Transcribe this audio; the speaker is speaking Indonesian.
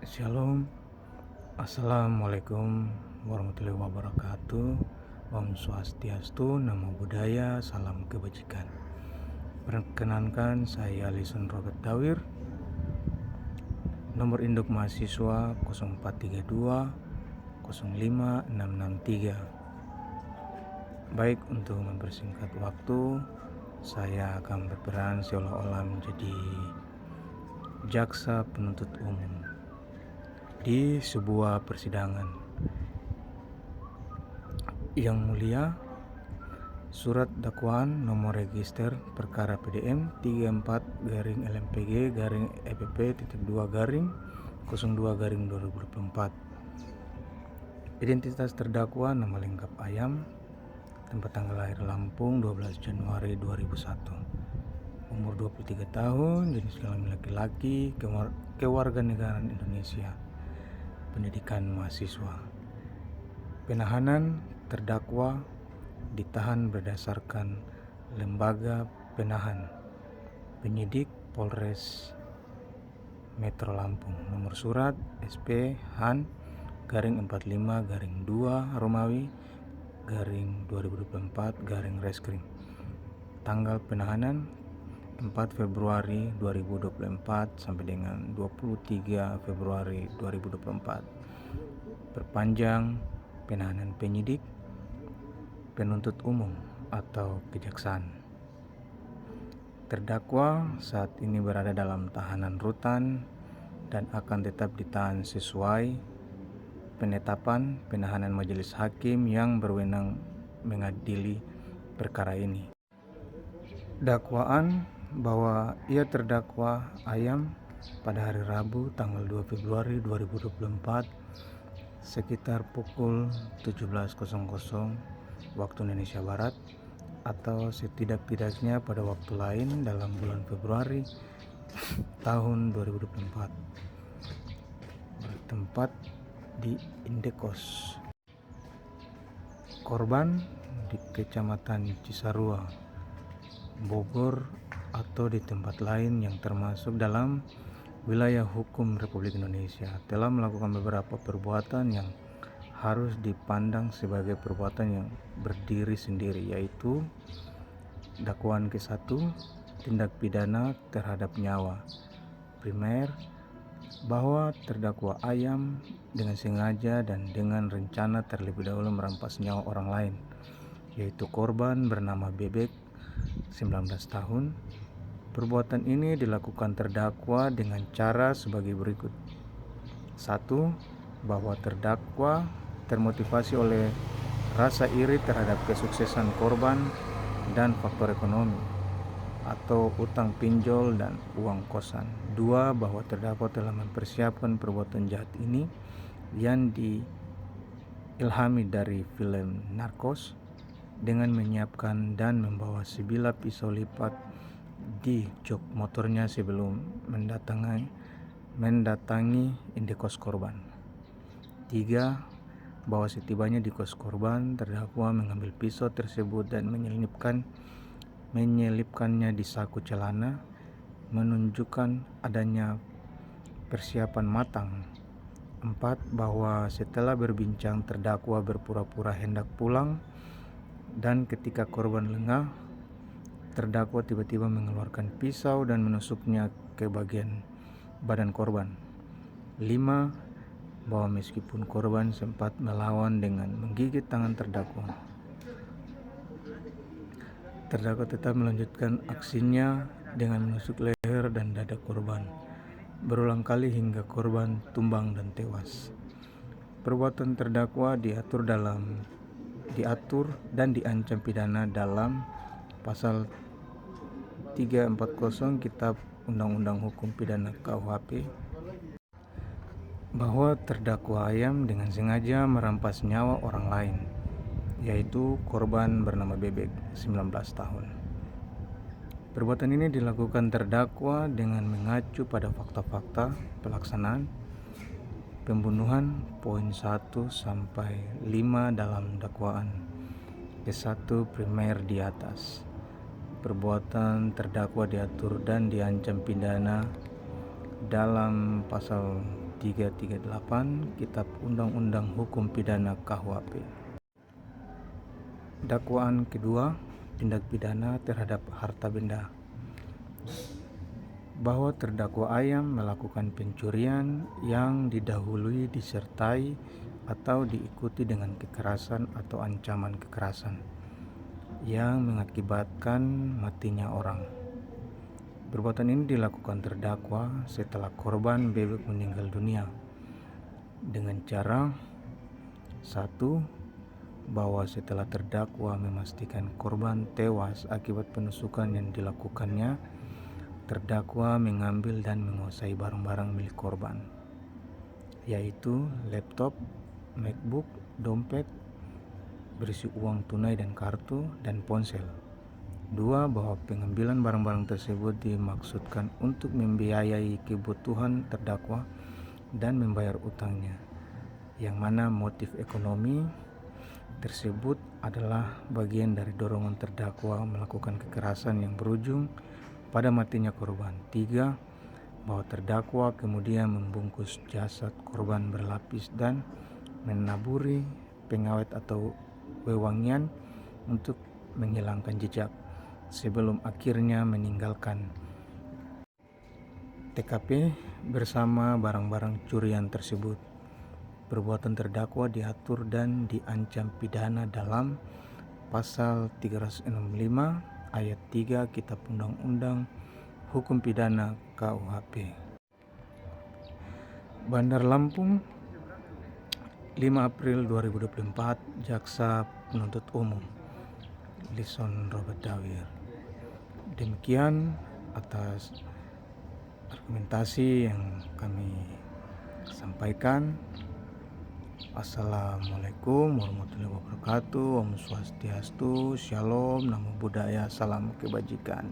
Shalom, Assalamualaikum warahmatullahi wabarakatuh. Om Swastiastu, Namo Buddhaya, Salam Kebajikan. Perkenankan saya Lison Robert Dawir, nomor induk mahasiswa 0432 05663. Baik, untuk mempersingkat waktu, saya akan berperan seolah-olah menjadi jaksa penuntut umum di sebuah persidangan. Yang mulia, surat dakwaan nomor register perkara PDM 34-LMPG-EPP.2-02-2024. Identitas terdakwa nama lengkap Ayam, tempat tanggal lahir Lampung 12 Januari 2001, umur 23 tahun, jenis kelamin laki-laki, kewarganegaraan Indonesia, pendidikan mahasiswa. Penahanan terdakwa ditahan berdasarkan lembaga penahan penyidik Polres Metro Lampung, nomor surat SP Han garing 45 garing 2 Romawi garing 2024 garing Reskrim. Tanggal penahanan 4 Februari 2024 sampai dengan 23 Februari 2024. Perpanjang penahanan penyidik, penuntut umum atau kejaksaan. Terdakwa saat ini berada dalam tahanan rutan dan akan tetap ditahan sesuai penetapan penahanan majelis hakim yang berwenang mengadili perkara ini. Dakwaan bahwa ia terdakwa Ayam pada hari Rabu tanggal 2 Februari 2024 sekitar pukul 17.00 waktu Indonesia Barat atau setidak-tidaknya pada waktu lain dalam bulan Februari tahun 2024 bertempat di Indekos korban di Kecamatan Cisarua, Bogor, atau di tempat lain yang termasuk dalam wilayah hukum Republik Indonesia telah melakukan beberapa perbuatan yang harus dipandang sebagai perbuatan yang berdiri sendiri, yaitu dakwaan ke-1, tindak pidana terhadap nyawa. Primer, bahwa terdakwa Ayam dengan sengaja dan dengan rencana terlebih dahulu merampas nyawa orang lain, yaitu korban bernama Bebek 19 tahun. Perbuatan ini dilakukan terdakwa dengan cara sebagai berikut. 1. Bahwa terdakwa termotivasi oleh rasa iri terhadap kesuksesan korban dan faktor ekonomi atau utang pinjol dan uang kosan. 2. Bahwa terdakwa telah mempersiapkan perbuatan jahat ini yang diilhami dari film Narcos dengan menyiapkan dan membawa sebilah pisau lipat di jok motornya sebelum mendatangi indekos korban. 3. Bahwa setibanya di kos korban, terdakwa mengambil pisau tersebut dan menyelipkannya di saku celana, menunjukkan adanya persiapan matang. 4. Bahwa setelah berbincang, terdakwa berpura-pura hendak pulang dan ketika korban lengah, terdakwa tiba-tiba mengeluarkan pisau dan menusuknya ke bagian badan korban. 5. Bahwa meskipun korban sempat melawan dengan menggigit tangan terdakwa tetap melanjutkan aksinya dengan menusuk leher dan dada korban berulang kali hingga korban tumbang dan tewas. Perbuatan terdakwa diatur dan diancam pidana dalam pasal 340 Kitab Undang-Undang Hukum Pidana KUHP, bahwa terdakwa Ayam dengan sengaja merampas nyawa orang lain, yaitu korban bernama Bebek 19 tahun. Perbuatan ini dilakukan terdakwa dengan mengacu pada fakta-fakta pelaksanaan pembunuhan poin 1 sampai 5 dalam dakwaan ke-1 primer di atas. Perbuatan terdakwa diatur dan diancam pidana dalam pasal 338 Kitab Undang-Undang Hukum Pidana KUHP. Dakwaan kedua, tindak pidana terhadap harta benda. Bahwa terdakwa Ayam melakukan pencurian yang didahului disertai atau diikuti dengan kekerasan atau ancaman kekerasan yang mengakibatkan matinya orang. Perbuatan ini dilakukan terdakwa setelah korban bebek meninggal dunia dengan cara: 1. Bahwa setelah terdakwa memastikan korban tewas akibat penusukan yang dilakukannya, terdakwa mengambil dan menguasai barang-barang milik korban, yaitu laptop, MacBook, dompet berisi uang tunai dan kartu, dan ponsel. 2. Bahwa pengambilan barang-barang tersebut dimaksudkan untuk membiayai kebutuhan terdakwa dan membayar utangnya, yang mana motif ekonomi tersebut adalah bagian dari dorongan terdakwa melakukan kekerasan yang berujung pada matinya korban. 3. Bahwa terdakwa kemudian membungkus jasad korban berlapis dan menaburi pengawet atau wewangian untuk menghilangkan jejak sebelum akhirnya meninggalkan TKP bersama barang-barang curian tersebut. Perbuatan terdakwa diatur dan diancam pidana dalam Pasal 365 ayat 3 Kitab Undang-Undang Hukum Pidana KUHP. Bandar Lampung, 5 April 2024. Jaksa Penuntut Umum Lison Robert Dawir. Demikian atas argumentasi yang kami sampaikan. Assalamualaikum warahmatullahi wabarakatuh. Om Swastiastu, Shalom, Namo Buddhaya, Salam Kebajikan.